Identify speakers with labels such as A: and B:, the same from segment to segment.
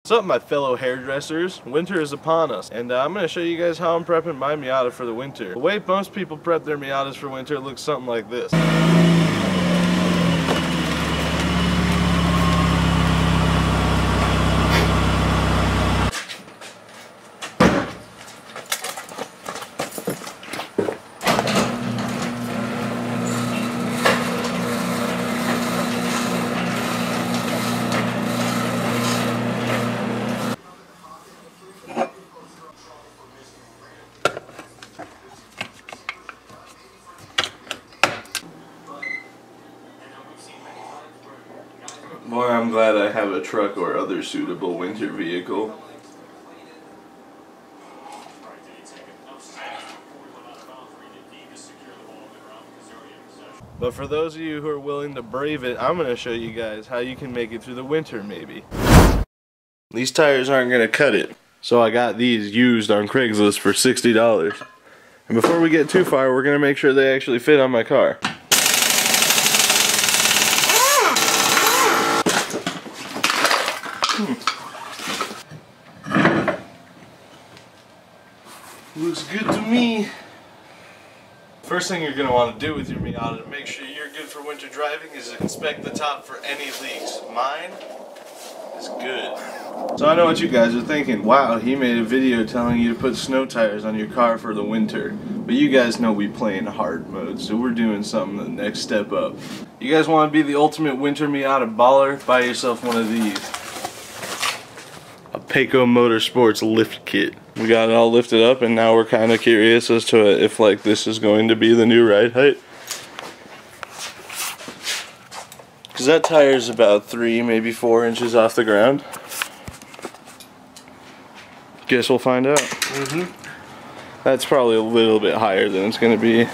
A: What's up, my fellow hairdressers? Winter is upon us, and I'm going to show you guys how I'm prepping my Miata for the winter. The way most people prep their Miatas for winter looks something like this. Boy, I'm glad I have a truck or other suitable winter vehicle. But for those of you who are willing to brave it, I'm going to show you guys how you can make it through the winter, maybe. These tires aren't going to cut it. So I got these used on Craigslist for $60. And before we get too far, we're going to make sure they actually fit on my car. Looks good to me. First thing you're going to want to do with your Miata to make sure you're good for winter driving is inspect the top for any leaks. Mine is good. So I know what you guys are thinking. Wow, he made a video telling you to put snow tires on your car for the winter. But you guys know we play in hard mode, so we're doing something the next step up. You guys want to be the ultimate winter Miata baller? Buy yourself one of these. A Payco Motorsports lift kit. We got it all lifted up, and now we're kind of curious as to if like this is going to be the new ride height. Because that tire is about 3, maybe 4 inches off the ground. Guess we'll find out. That's probably a little bit higher than it's going to be.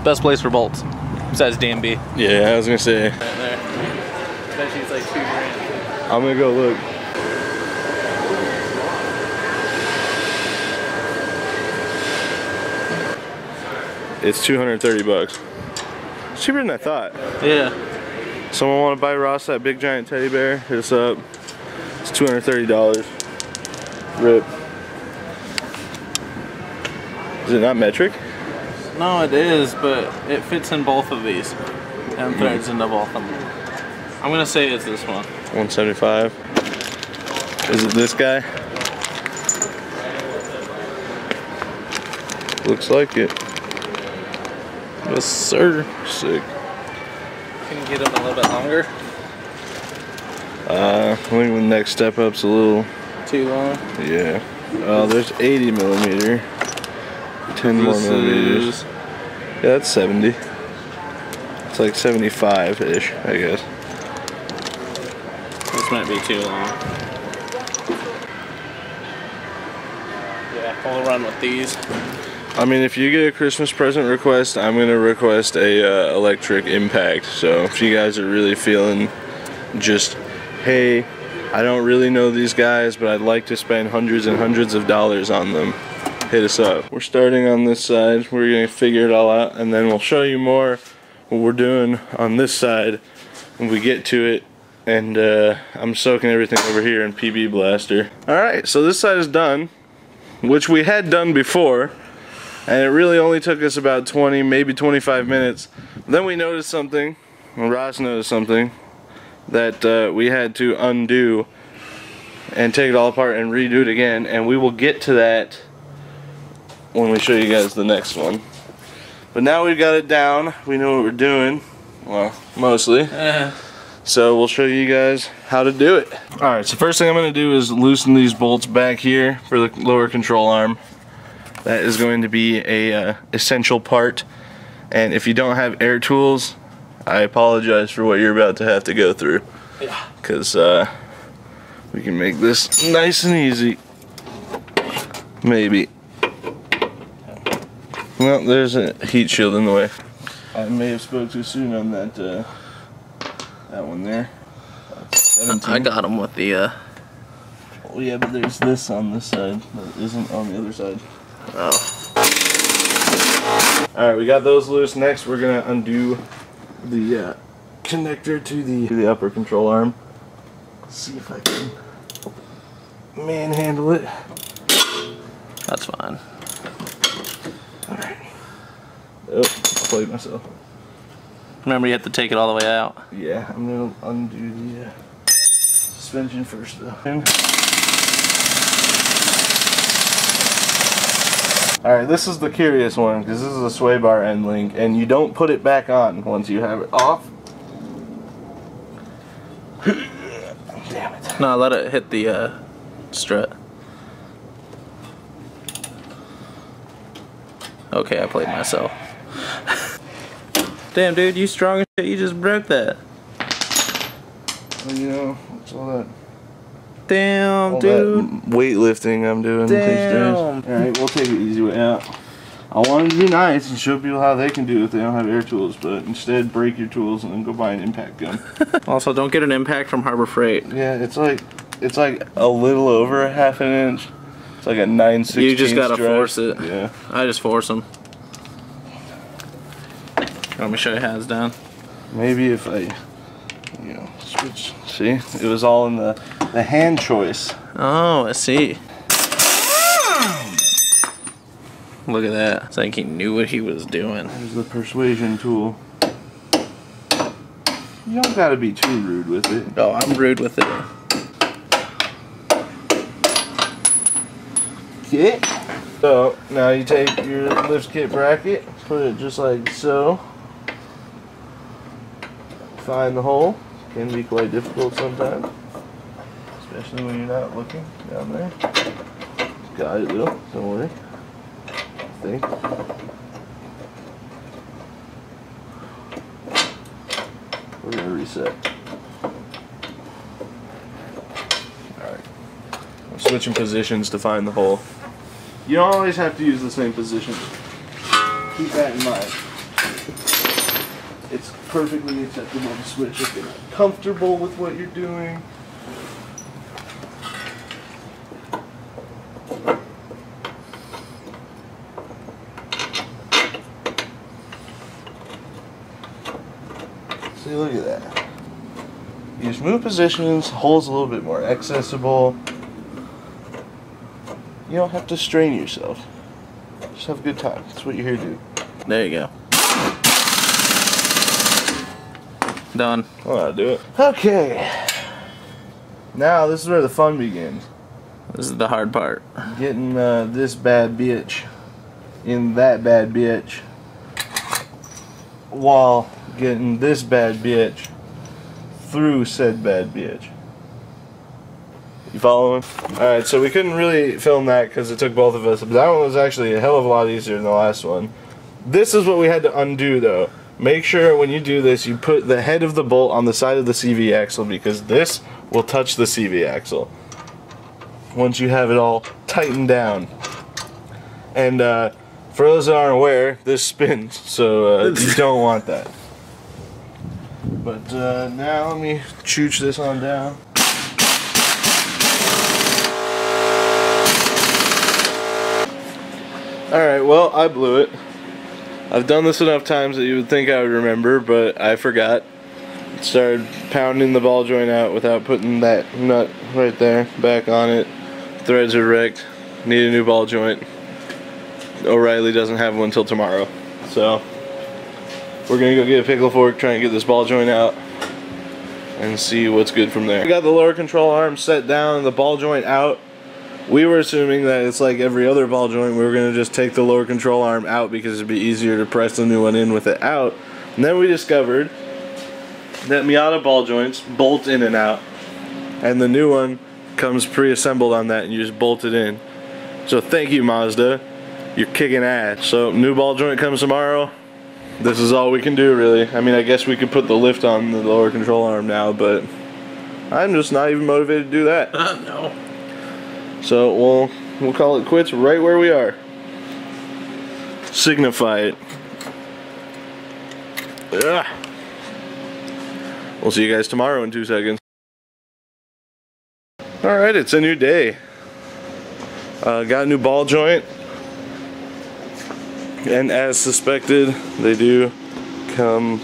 B: Best place for bolts, besides DMB.
A: Yeah, I was going to say.
B: Right there. I bet you it's like $2 grand.
A: I'm going to go look. It's $230. It's cheaper than I thought.
B: Yeah.
A: Someone want to buy Ross that big giant teddy bear? Hit us up. It's $230. Rip. Is it not metric?
B: No, it is, but it fits in both of these and threads into both of them. I'm gonna say it's this one.
A: 175. Is it this guy? Looks like it.
B: Yes, sir.
A: Sick.
B: Can you get them a little bit longer?
A: I think the next step up's a little
B: Too long?
A: Yeah. There's 80 millimeter. 10 more millimeters. Yeah, that's 70. It's like 75-ish, I guess.
B: This might be too long. Yeah, we'll run with these.
A: I mean, if you get a Christmas present request, I'm gonna request a electric impact. So if you guys are really feeling just, hey, I don't really know these guys, but I'd like to spend hundreds and hundreds of dollars on them, hit us up. We're starting on this side. We're gonna figure it all out, and then we'll show you more what we're doing on this side when we get to it. And I'm soaking everything over here in PB Blaster. Alright, so this side is done, which we had done before, and it really only took us about 20, maybe 25 minutes. Then we noticed something, well, Ross noticed something, that we had to undo and take it all apart and redo it again, and we will get to that when we show you guys the next one. But now we've got it down, we know what we're doing, well, mostly. So we'll show you guys how to do it. Alright, so first thing I'm going to do is loosen these bolts back here for the lower control arm. That is going to be a essential part, and if you don't have air tools, I apologize for what you're about to have to go through. Yeah. Because we can make this nice and easy. Maybe. Well, there's a heat shield in the way. I may have spoke too soon on that that one there.
B: I got him with the
A: Oh yeah, but there's this on this side that isn't on the other side.
B: Oh.
A: Alright, we got those loose. Next we're gonna undo the connector to the upper control arm. Let's see if I can manhandle it.
B: That's fine.
A: Alright. Oh, I played myself.
B: Remember, you have to take it all the way out.
A: Yeah, I'm gonna undo the suspension first though. Alright, this is the curious one because this is a sway bar end link and you don't put it back on once you have it off. Damn it.
B: No, let it hit the strut. Okay, I played myself. Damn, dude, you strong as shit. You just broke that.
A: Well, you know, it's all that.
B: Damn,
A: all
B: dude.
A: That weightlifting I'm doing these days. Alright, we'll take it easy way out. I wanted to be nice and show people how they can do it if they don't have air tools, but instead break your tools and then go buy an impact gun.
B: Also, don't get an impact from Harbor Freight.
A: Yeah, it's like a little over a half an inch. It's like a 9/16.
B: You just gotta force it.
A: Yeah.
B: I just force them. Let me show you how it's done.
A: Maybe if I, you know, switch. See, it was all in the hand choice.
B: Oh, I see. Look at that. It's like he knew what he was doing.
A: There's the persuasion tool. You don't gotta be too rude with it.
B: Oh, I'm rude with it.
A: Okay. So now you take your lift kit bracket, put it just like so. Find the hole. Can be quite difficult sometimes, especially when you're not looking down there. Got it though. Don't worry. I think. We're gonna reset. Alright. I'm switching positions to find the hole. You don't always have to use the same position. Keep that in mind. It's perfectly acceptable to switch if you're not comfortable with what you're doing. See, look at that. You just move positions, hole's a little bit more accessible. You don't have to strain yourself. Just have a good time. That's what you're here to do.
B: There you go. Done.
A: Well, that'll do it. Okay. Now, this is where the fun begins.
B: This is the hard part.
A: Getting this bad bitch in that bad bitch while getting this bad bitch through said bad bitch. You following? Alright, so we couldn't really film that because it took both of us, but that one was actually a hell of a lot easier than the last one. This is what we had to undo though. Make sure when you do this, you put the head of the bolt on the side of the CV axle because this will touch the CV axle once you have it all tightened down. And for those that aren't aware, this spins, so you don't want that. But now let me chooch this on down. Alright, well, I blew it. I've done this enough times that you would think I would remember, but I forgot. Started pounding the ball joint out without putting that nut right there back on it. Threads are wrecked. Need a new ball joint. O'Reilly doesn't have one until tomorrow. So, we're gonna go get a pickle fork, try and get this ball joint out, and see what's good from there. We got the lower control arm set down, the ball joint out. We were assuming that it's like every other ball joint, we were going to just take the lower control arm out because it'd be easier to press the new one in with it out. And then we discovered that Miata ball joints bolt in and out. And the new one comes pre-assembled on that and you just bolt it in. So thank you, Mazda. You're kicking ass. So new ball joint comes tomorrow. This is all we can do really. I mean, I guess we could put the lift on the lower control arm now, but I'm just not even motivated to do that.
B: No.
A: So we'll call it quits right where we are. Signify it. Ugh. We'll see you guys tomorrow in 2 seconds. Alright, it's a new day. Got a new ball joint. And as suspected, they do come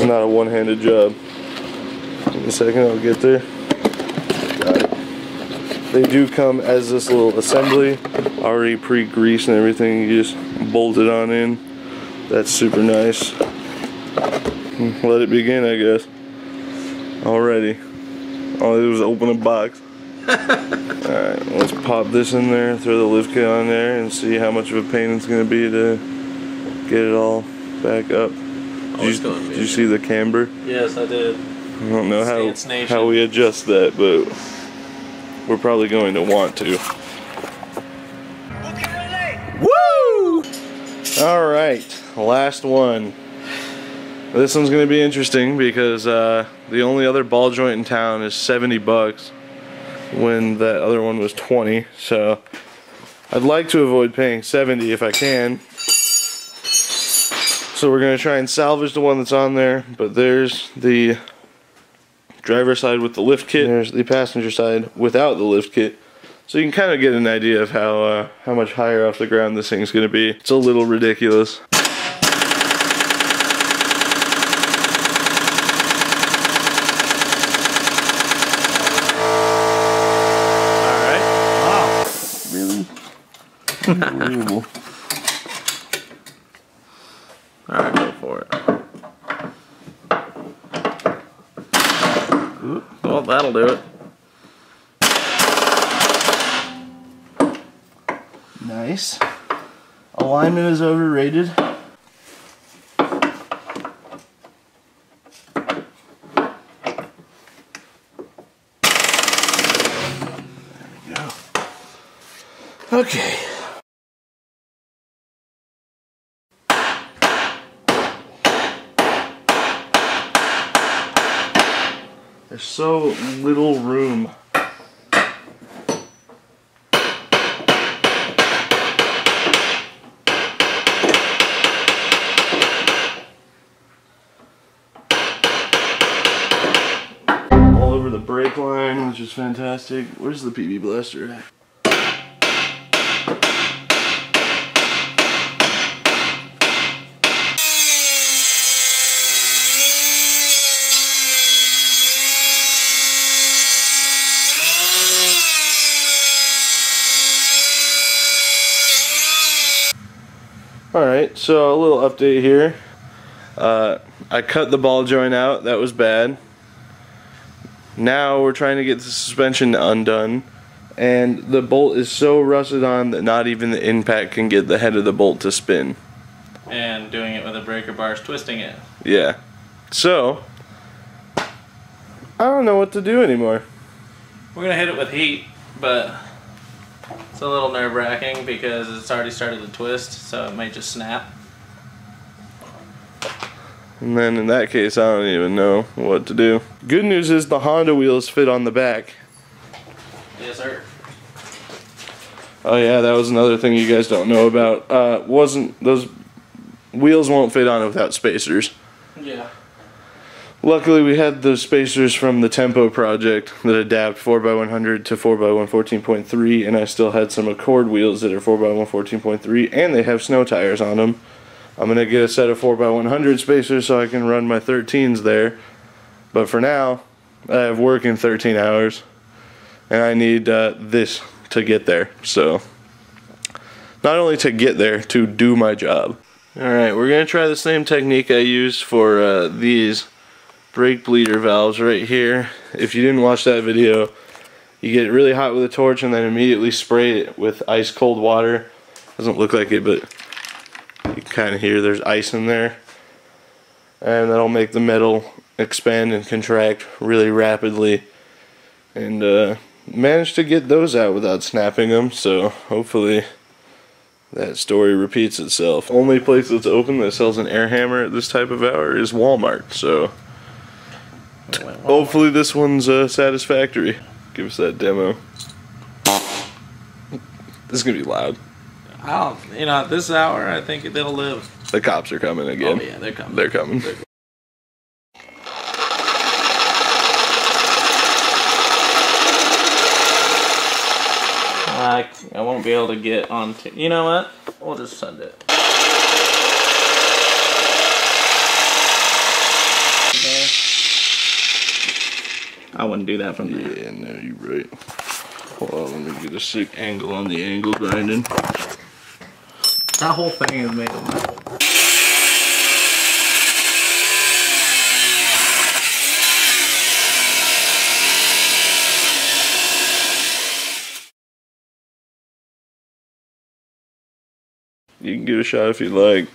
A: is not a one-handed job. In a second, I'll get there. Got it. They do come as this little assembly, already pre-greased and everything. You just bolt it on in. That's super nice. Let it begin, I guess. Already. All I did was open a box. Alright, let's pop this in there, throw the lift kit on there, and see how much of a pain it's going to be to get it all back up. Did you see the camber?
B: Yes, I did.
A: I don't know how we adjust that, but we're probably going to want to. Woo! Alright, last one. This one's going to be interesting because the only other ball joint in town is $70 when that other one was 20. So I'd like to avoid paying 70 if I can. So we're going to try and salvage the one that's on there, but there's the driver's side with the lift kit. There's the passenger side without the lift kit. So you can kind of get an idea of how much higher off the ground this thing's going to be. It's a little ridiculous. Unbelievable.
B: Alright, go for it. Oop. Well, that'll do it.
A: Nice. Alignment is overrated. There we go. Okay. There's so little room. All over the brake line, which is fantastic. Where's the PB blaster at? Alright, so a little update here. I cut the ball joint out, that was bad. Now we're trying to get the suspension undone, and the bolt is so rusted on that not even the impact can get the head of the bolt to spin.
B: And doing it with the breaker bars, twisting it.
A: Yeah. So, I don't know what to do anymore.
B: We're gonna hit it with heat, but it's a little nerve-wracking because it's already started to twist, so it might just snap.
A: And then in that case, I don't even know what to do. Good news is the Honda wheels fit on the back.
B: Yes, sir.
A: Oh yeah, that was another thing you guys don't know about. Those wheels won't fit on it without spacers.
B: Yeah.
A: Luckily, we had those spacers from the Tempo project that adapt 4x100 to 4x114.3, and I still had some Accord wheels that are 4x114.3, and they have snow tires on them. I'm going to get a set of 4x100 spacers so I can run my 13s there. But for now, I have work in 13 hours, and I need this to get there. So, not only to get there, to do my job. Alright, we're going to try the same technique I used for these brake bleeder valves right here. If you didn't watch that video, you get it really hot with a torch and then immediately spray it with ice cold water. Doesn't look like it, but you can kind of hear there's ice in there, and that'll make the metal expand and contract really rapidly, and managed to get those out without snapping them, so hopefully that story repeats itself. Only place that's open that sells an air hammer at this type of hour is Walmart, so hopefully this one's satisfactory. Give us that demo. This is gonna be loud.
B: You know, at this hour, I think it'll live.
A: The cops are coming again.
B: Oh yeah, they're coming.
A: They're coming.
B: I won't be able to get on. You know what? We'll just send it. wouldn't do that from there.
A: Yeah, no, you're right. Hold on, let me get a sick angle on the angle grinding.
B: That whole thing is made of metal.
A: You can give it a shot if you like.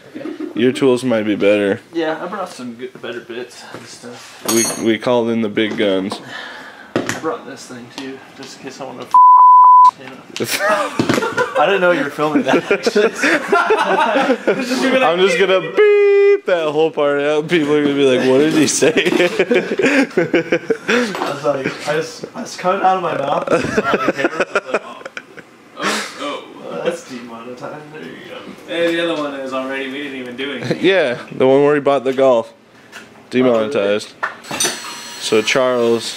A: Your tools might be better.
B: Yeah, I brought some better bits and stuff.
A: We called in the big guns.
B: I brought this thing too, just in case I want to. You know. I didn't know you were filming that. Actually.
A: I'm just gonna beep that whole part out. People are gonna be like, "What did he say?"
B: I was like, I was coming out of my mouth. And saw the camera, I was like, oh, that's demonetized. There you go. Hey, the other one is already. We didn't even do anything.
A: Yeah, the one where he bought the golf, demonetized. So Charles,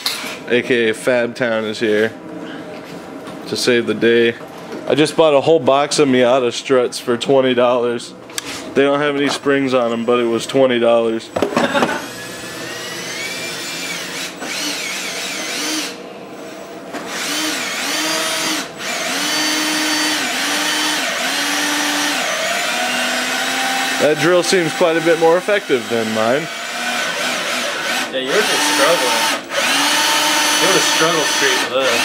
A: aka Fabtown, is here to save the day. I just bought a whole box of Miata struts for $20. They don't have any springs on them, but it was $20. That drill seems quite a bit more effective than mine.
B: Yeah, yours is struggling. You would have struggled straight with this.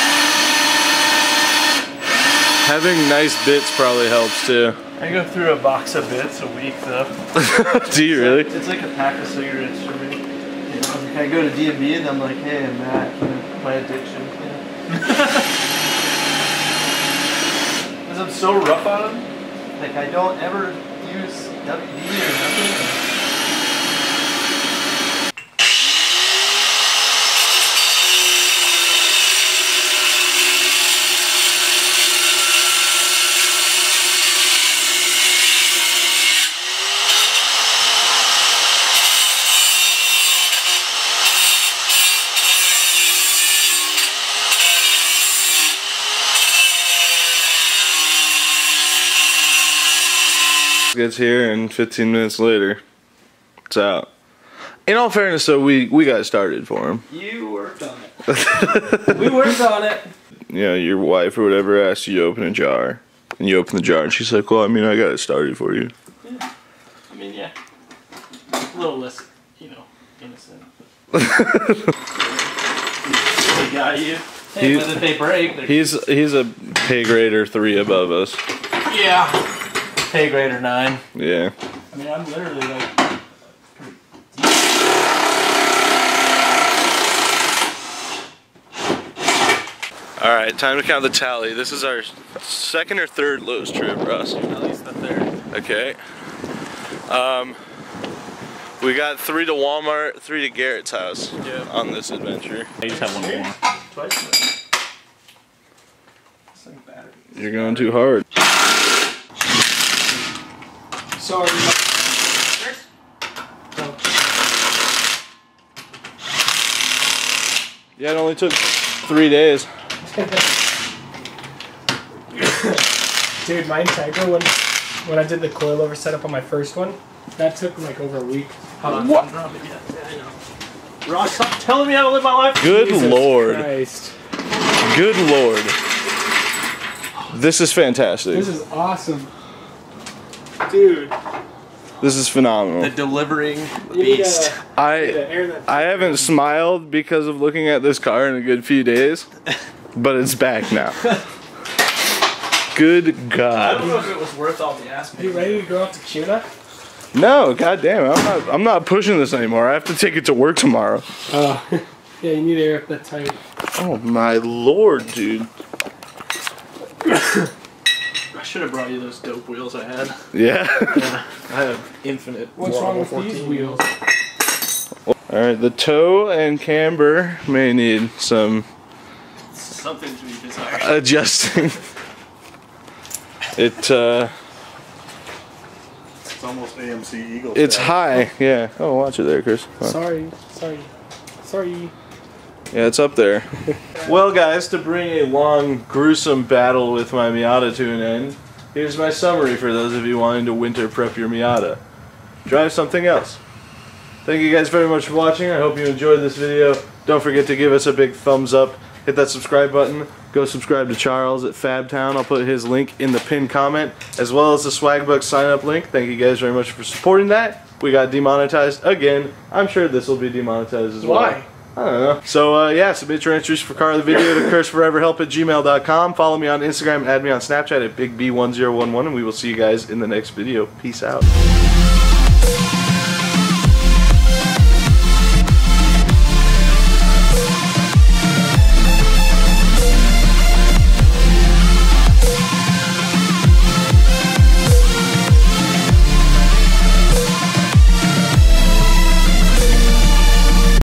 A: Having nice bits probably helps too.
B: I go through a box of bits a week though.
A: Do you really?
B: It's like a pack of cigarettes for me. You know, I go to D&B and I'm like, hey, Matt, you know, my addiction. You know? Because I'm so rough on them. Like I don't ever use WD or nothing.
A: Gets here and 15 minutes later it's out. In all fairness though, we got started for him.
B: You worked on it. We worked on it.
A: You know, your wife or whatever asked you to open a jar and you open the jar and she's like, well, I mean, I got it started for you.
B: Yeah. I mean, yeah, a little less, you know, innocent. They got you. Hey, but if they break,
A: he's a pay grade or 3 above us.
B: Yeah. Pay grade or 9.
A: Yeah.
B: I mean, I'm literally like.
A: All right, time to count the tally. This is our 2nd or 3rd Lowe's trip, Russ.
B: At least the 3rd.
A: Okay. We got 3 to Walmart, 3 to Garrett's house on this adventure.
B: I just have one more. Twice.
A: You're going too hard.
B: Sorry.
A: Yeah, it only took 3 days.
C: Dude, my Integra, when I did the coilover setup on my first one, that took like over a week.
B: What? Ross, stop telling me how to live my life.
A: Good
C: Jesus
A: Lord.
C: Christ.
A: Good Lord. This is fantastic.
C: This is awesome. Dude.
A: This is phenomenal.
B: The delivering beast.
A: I haven't smiled because of looking at this car in a good few days, but it's back now. Good God.
B: I don't know if it was worth all the ass.
C: Are you ready to go off to Cuna?
A: No, goddamn, I'm not pushing this anymore. I have to take it to work tomorrow.
C: Oh, yeah, you need to air up that tire.
A: Oh my Lord, dude.
B: I should have brought you those dope wheels I had.
A: Yeah.
B: I have infinite.
C: What's wrong with these wheels?
A: Alright, the toe and camber may need some
B: something to be desired.
A: Adjusting. It's
D: almost AMC Eagle.
A: It's high, yeah. Oh, watch it there, Chris.
C: Sorry.
A: Yeah, it's up there. Well, guys, to bring a long, gruesome battle with my Miata to an end, here's my summary for those of you wanting to winter prep your Miata. Drive something else. Thank you guys very much for watching. I hope you enjoyed this video. Don't forget to give us a big thumbs up. Hit that subscribe button. Go subscribe to Charles at Fabtown. I'll put his link in the pinned comment, as well as the Swagbucks sign up link. Thank you guys very much for supporting that. We got demonetized again. I'm sure this will be demonetized as well.
C: Why?
A: I don't know. So yeah, submit your entries for car of the video to curseforeverhelp@gmail.com. Follow me on Instagram and add me on Snapchat at BigB1011, and we will see you guys in the next video. Peace out.